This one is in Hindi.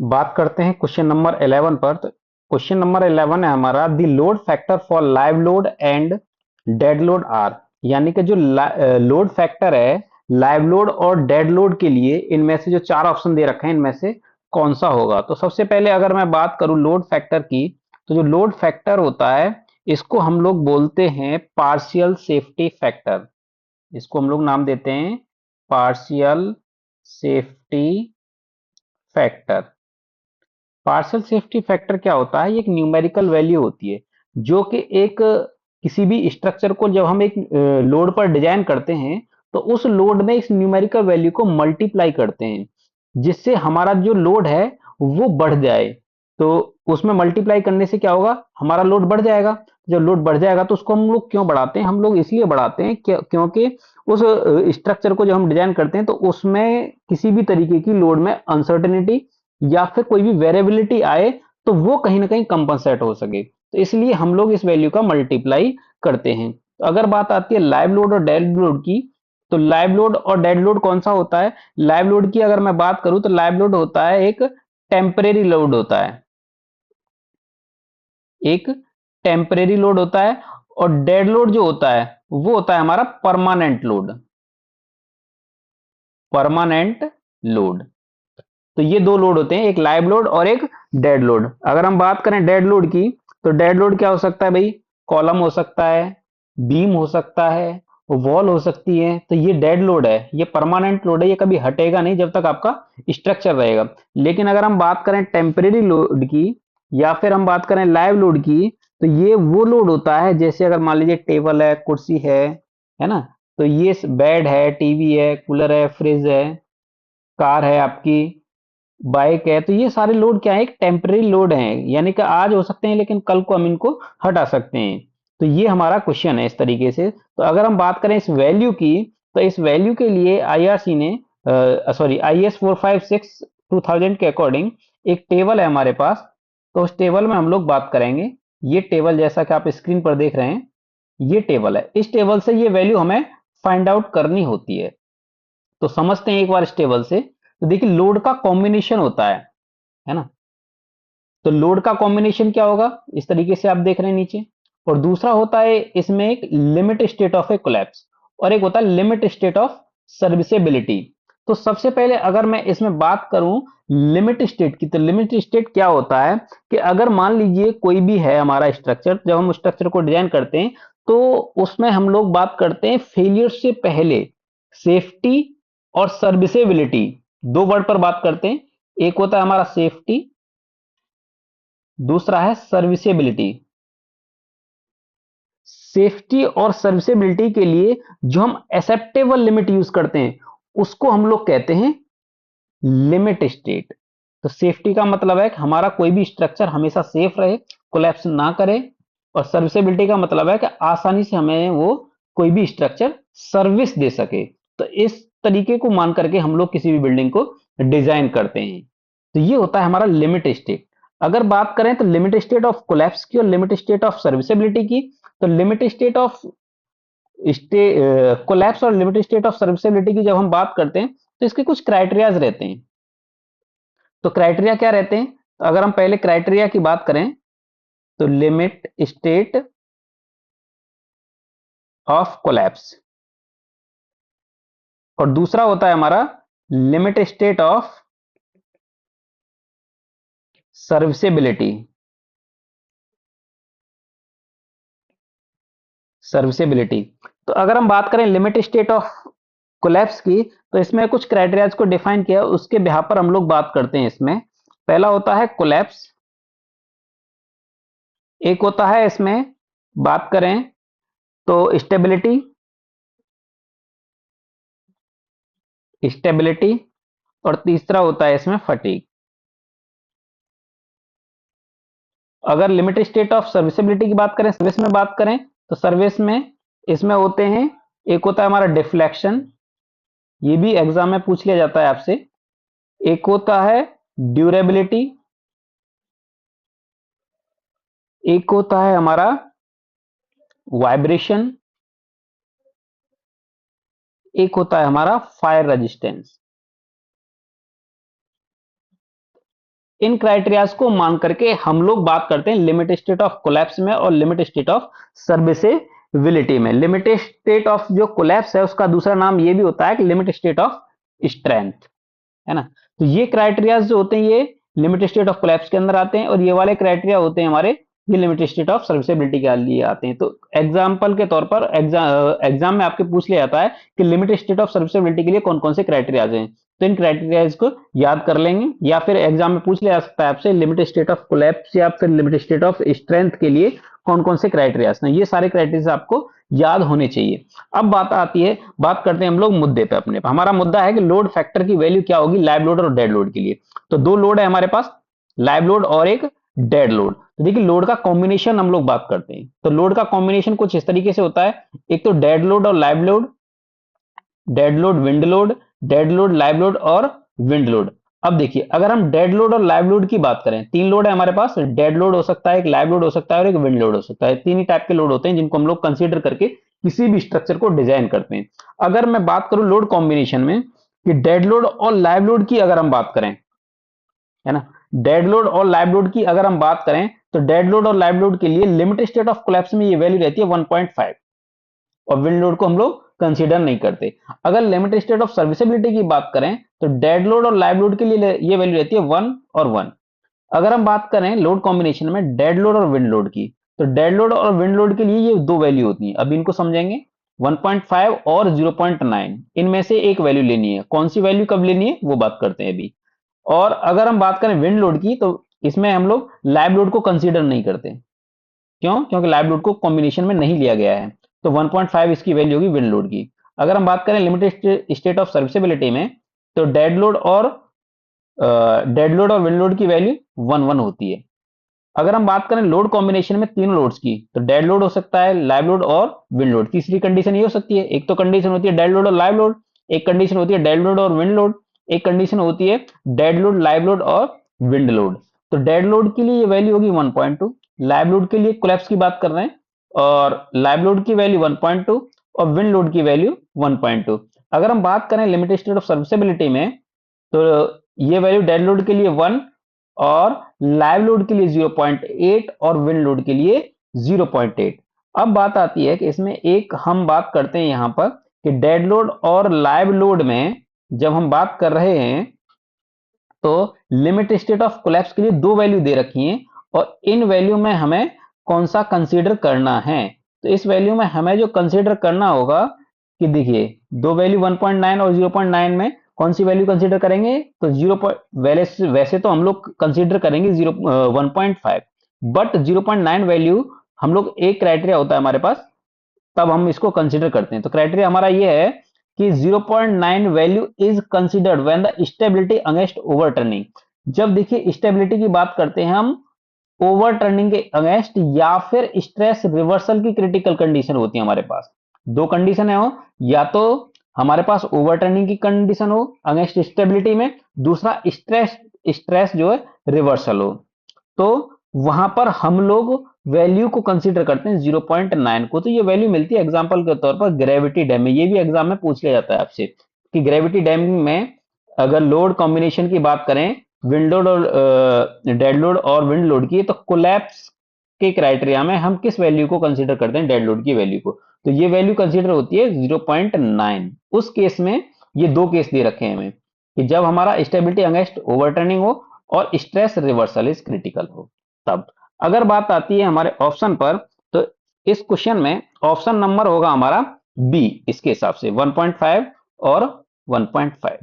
बात करते हैं क्वेश्चन नंबर 11 पर। तो क्वेश्चन नंबर 11 है हमारा, the load factor for live load and dead load are. यानी कि जो लोड फैक्टर है लाइव लोड और डेड लोड के लिए, इनमें से जो चार ऑप्शन दे रखे हैं इनमें से कौन सा होगा। तो सबसे पहले अगर मैं बात करूं लोड फैक्टर की, तो जो लोड फैक्टर होता है इसको हम लोग बोलते हैं पार्शियल सेफ्टी फैक्टर। इसको हम लोग नाम देते हैं partial safety factor. Partial safety factor क्या होता है? ये एक न्यूमेरिकल वैल्यू होती है जो कि एक किसी भी स्ट्रक्चर को जब हम एक लोड पर डिजाइन करते हैं तो उस लोड में इस न्यूमेरिकल वैल्यू को मल्टीप्लाई करते हैं जिससे हमारा जो लोड है वो बढ़ जाए। तो उसमें मल्टीप्लाई करने से क्या होगा? हमारा लोड बढ़ जाएगा। जब लोड बढ़ जाएगा तो उसको हम लोग क्यों बढ़ाते हैं? हम लोग इसलिए बढ़ाते हैं क्योंकि उस स्ट्रक्चर को जब हम डिजाइन करते हैं तो उसमें किसी भी तरीके की लोड में अनसर्टेनिटी या फिर कोई भी वेरिएबिलिटी आए तो वो कहीं ना कहीं कंपनसेट हो सके, तो इसलिए हम लोग इस वैल्यू का मल्टीप्लाई करते हैं। तो अगर बात आती है लाइव लोड और डेड लोड की, तो लाइव लोड और डेड लोड कौन सा होता है? लाइव लोड की अगर मैं बात करूं तो लाइव लोड होता है एक टेम्परेरी लोड होता है, एक टेम्परेरी लोड होता है। और डेड लोड जो होता है वो होता है हमारा परमानेंट लोड, परमानेंट लोड। तो ये दो लोड होते हैं, एक लाइव लोड और एक डेड लोड। अगर हम बात करें डेड लोड की, तो डेड लोड क्या हो सकता है भाई? कॉलम हो सकता है, बीम हो सकता है, वॉल हो सकती है। तो ये डेड लोड है, ये परमानेंट लोड है, ये कभी हटेगा नहीं जब तक आपका स्ट्रक्चर रहेगा। लेकिन अगर हम बात करें टेम्परेरी लोड की या फिर हम बात करें लाइव लोड की, तो ये वो लोड होता है जैसे अगर मान लीजिए टेबल है, कुर्सी है ना। तो ये बेड है, टीवी है, कूलर है, फ्रिज है, कार है आपकी, बाइक है। तो ये सारे लोड क्या है? एक टेम्परेरी लोड है, यानी कि आज हो सकते हैं लेकिन कल को हम इनको हटा सकते हैं। तो ये हमारा क्वेश्चन है इस तरीके से। तो अगर हम बात करें इस वैल्यू की, तो इस वैल्यू के लिए आईआरसी ने सॉरी आईएस 456 2000 के अकॉर्डिंग एक टेबल है हमारे पास। तो उस टेबल में हम लोग बात करेंगे। ये टेबल जैसा कि आप स्क्रीन पर देख रहे हैं, ये टेबल है। इस टेबल से ये वैल्यू हमें फाइंड आउट करनी होती है। तो समझते हैं एक बार इस टेबल से। तो देखिए लोड का कॉम्बिनेशन होता है ना। तो लोड का कॉम्बिनेशन क्या होगा? इस तरीके से आप देख रहे हैं नीचे। और दूसरा होता है इसमें एक limit state of A collapse और एक होता है लिमिट स्टेट ऑफ सर्विसेबिलिटी। तो सबसे पहले अगर मैं इसमें बात करूं लिमिट स्टेट की, तो लिमिट स्टेट क्या होता है कि अगर मान लीजिए कोई भी है हमारा स्ट्रक्चर, जब हम स्ट्रक्चर को डिजाइन करते हैं तो उसमें हम लोग बात करते हैं फेलियर से पहले सेफ्टी और सर्विसेबिलिटी, दो वर्ड पर बात करते हैं। एक होता है हमारा सेफ्टी, दूसरा है सर्विसेबिलिटी। सेफ्टी और सर्विसेबिलिटी के लिए जो हम एक्सेप्टेबल लिमिट यूज करते हैं उसको हम लोग कहते हैं लिमिट स्टेट। तो सेफ्टी का मतलब है कि हमारा कोई भी स्ट्रक्चर हमेशा सेफ रहे, कोलैप्स ना करे। और सर्विसेबिलिटी का मतलब है कि आसानी से हमें वो कोई भी स्ट्रक्चर सर्विस दे सके। तो इस तरीके को मान करके हम लोग किसी भी बिल्डिंग को डिजाइन करते हैं। तो ये होता है हमारा लिमिट स्टेट। अगर बात करें तो लिमिट स्टेट ऑफ कोलैप्स की और लिमिट स्टेट ऑफ सर्विसेबिलिटी की, तो limit state of stay collapse और लिमिट स्टेट ऑफ सर्विसेबिलिटी की जब हम बात करते हैं तो इसके कुछ क्राइटेरियाज रहते हैं। तो क्राइटेरिया क्या रहते हैं? तो अगर हम पहले क्राइटेरिया की बात करें तो लिमिट स्टेट ऑफ कोलैप्स, और दूसरा होता है हमारा limit state of serviceability, serviceability. तो अगर हम बात करें लिमिट स्टेट ऑफ कोलैप्स की, तो इसमें कुछ क्राइटेरियाज को डिफाइन किया, उसके बिहाफ पर हम लोग बात करते हैं। इसमें पहला होता है कोलैप्स, एक होता है इसमें बात करें तो स्टेबिलिटी, स्टेबिलिटी, और तीसरा होता है इसमें फटीग। अगर लिमिट स्टेट ऑफ सर्विसेबिलिटी की बात करें, सर्विस में बात करें, तो सर्विस में इसमें होते हैं, एक होता है हमारा डिफ्लेक्शन, ये भी एग्जाम में पूछ लिया जाता है आपसे। एक होता है ड्यूरेबिलिटी, एक होता है हमारा वाइब्रेशन, एक होता है हमारा फायर रेजिस्टेंस। इन क्राइटेरियाज को मान करके हम लोग बात करते हैं लिमिट स्टेट ऑफ कोलैप्स में और लिमिट स्टेट ऑफ सर्विसेबिलिटी में। लिमिट स्टेट ऑफ जो कोलैप्स है उसका दूसरा नाम ये भी होता है कि लिमिट स्टेट ऑफ स्ट्रेंथ, है ना। तो ये क्राइटेरियाज जो होते हैं ये लिमिट स्टेट ऑफ कोलैप्स के अंदर आते हैं, और ये वाले क्राइटेरिया होते हैं हमारे ये लिमिट स्टेट ऑफ सर्विसेबिलिटी के लिए आते हैं। तो एग्जाम्पल के तौर पर एग्जाम में आपके पूछ लिया जाता है कि लिमिट स्टेट ऑफ सर्विसेबिलिटी के लिए कौन कौन से क्राइटेरियाज हैं, तो इन क्राइटेरियाज को याद कर लेंगे। या फिर एग्जाम में पूछ लिया जा सकता है आपसे लिमिट स्टेट ऑफ कोलैप्स या फिर लिमिट स्टेट ऑफ स्ट्रेंथ के लिए कौन कौन से क्राइटेरियाज हैं, ये सारे क्राइटेरिया आपको याद होने चाहिए। अब बात आती है, बात करते हैं हम लोग मुद्दे पे अपने। हमारा मुद्दा है कि लोड फैक्टर की वैल्यू क्या होगी लाइव लोड और डेड लोड के लिए। तो दो लोड है हमारे पास, लाइव लोड और एक डेड लोड। तो देखिए लोड का कॉम्बिनेशन हम लोग बात करते हैं, तो लोड का कॉम्बिनेशन कुछ इस तरीके से होता है, एक तो डेड लोड और live load, dead load wind load, dead load live load और विंड लोड। अब देखिए अगर हम डेड लोड और लाइव लोड की बात करें, तीन लोड है हमारे पास, डेड लोड हो सकता है, एक लाइव लोड हो सकता है और एक विंड लोड हो सकता है। तीन ही टाइप के लोड होते हैं जिनको हम लोग कंसीडर करके किसी भी स्ट्रक्चर को डिजाइन करते हैं। अगर मैं बात करूं लोड कॉम्बिनेशन में कि डेड लोड और लाइव लोड की अगर हम बात करें, है ना, डेड लोड और लाइव लोड की अगर हम बात करें तो डेड लोड और लाइव लोड के लिए लिमिट स्टेट ऑफ कोलैप्स में ये वैल्यू रहती है 1.5 और विंड लोड को हम लोग कंसीडर नहीं करते। अगर लिमिट स्टेट ऑफ सर्विसेबिलिटी की बात करें तो डेड लोड और लाइव लोड के लिए ये वैल्यू रहती है 1 और 1। अगर हम बात करें लोड कॉम्बिनेशन में डेड लोड और विंड लोड की, तो डेड लोड और विंड लोड के लिए ये दो वैल्यू होती है। अब इनको समझेंगे, 1.5 और 0.9 इनमें से एक वैल्यू लेनी है। कौन सी वैल्यू कब लेनी है वो बात करते हैं अभी। और अगर हम बात करें विंड लोड की तो इसमें हम लोग लाइव लोड को कंसीडर नहीं करते। क्यों? क्योंकि लाइव लोड को कॉम्बिनेशन में नहीं लिया गया है। तो 1.5 इसकी वैल्यू होगी विंड लोड की। अगर हम बात करें लिमिटेड स्टेट ऑफ सर्विसेबिलिटी में तो डेड लोड और विंड लोड की वैल्यू 1 होती है। अगर हम बात करें लोड कॉम्बिनेशन में तीन लोड्स की तो डेड लोड हो सकता है, लाइव लोड और विंड लोड। तीसरी कंडीशन ये हो सकती है, एक तो कंडीशन होती है डेड लोड और लाइव लोड, एक कंडीशन होती है डेड लोड और विंड लोड, एक कंडीशन होती है डेड लोड लाइव लोड और विंड लोड। तो डेड लोड के लिए ये वैल्यू होगी 1.2, लाइव लोड के लिए कोलैप्स की बात कर रहे हैं और लाइव लोड की वैल्यू 1.2 और विंड लोड की वैल्यू 1.2। अगर हम बात करें लिमिटेड स्टेट ऑफ सर्विसेबिलिटी में तो ये वैल्यू डेड लोड के लिए 1 और लाइव लोड के लिए 0.8 और विंड लोड के लिए 0.8। अब बात आती है कि इसमें एक हम बात करते हैं यहां पर कि डेड लोड और लाइव लोड में जब हम बात कर रहे हैं तो लिमिट स्टेट ऑफ कोलैप्स के लिए दो वैल्यू दे रखी हैं और इन वैल्यू में हमें कौन सा कंसीडर करना है। तो इस वैल्यू में हमें जो कंसीडर करना होगा कि देखिए दो वैल्यू 1.9 और 0.9 में कौन सी वैल्यू कंसीडर करेंगे, तो वैसे तो हम लोग कंसीडर करेंगे 1.5, बट 0.9 वैल्यू हम लोग एक क्राइटेरिया होता है हमारे पास तब हम इसको कंसीडर करते हैं। तो क्राइटेरिया हमारा ये है कि 0.9 value is considered when the stability against overturning. जब देखिए स्टेबिलिटी की बात करते हैं हम ओवरटर्निंग के अगेंस्ट या फिर स्ट्रेस रिवर्सल की क्रिटिकल कंडीशन होती है हमारे पास। दो कंडीशन है हो, या तो हमारे पास ओवरटर्निंग की कंडीशन हो अगेंस्ट स्टेबिलिटी में, दूसरा स्ट्रेस जो है रिवर्सल हो। तो वहां पर हम लोग वैल्यू को कंसीडर करते हैं 0.9 को। तो ये वैल्यू मिलती है एग्जांपल के तौर पर ग्रेविटी डैम में। ये भी एग्जाम में पूछ लिया जाता है आपसे कि ग्रेविटी डैमिंग में अगर लोड कॉम्बिनेशन की बात करें विंड लोड और डेड लोड और विंड लोड की, तो कोलैप्स के क्राइटेरिया में हम किस वैल्यू को कंसीडर करते हैं, डेड लोड की वैल्यू को। तो ये वैल्यू कंसीडर होती है 0.9। उस केस में ये दो केस दे रखे हैं हमें कि जब हमारा स्टेबिलिटी अगेंस्ट ओवरटर्निंग हो और स्ट्रेस रिवर्सल इज क्रिटिकल हो तब। अगर बात आती है हमारे ऑप्शन पर तो इस क्वेश्चन में ऑप्शन नंबर होगा हमारा बी, इसके हिसाब से 1.5 और 1.5।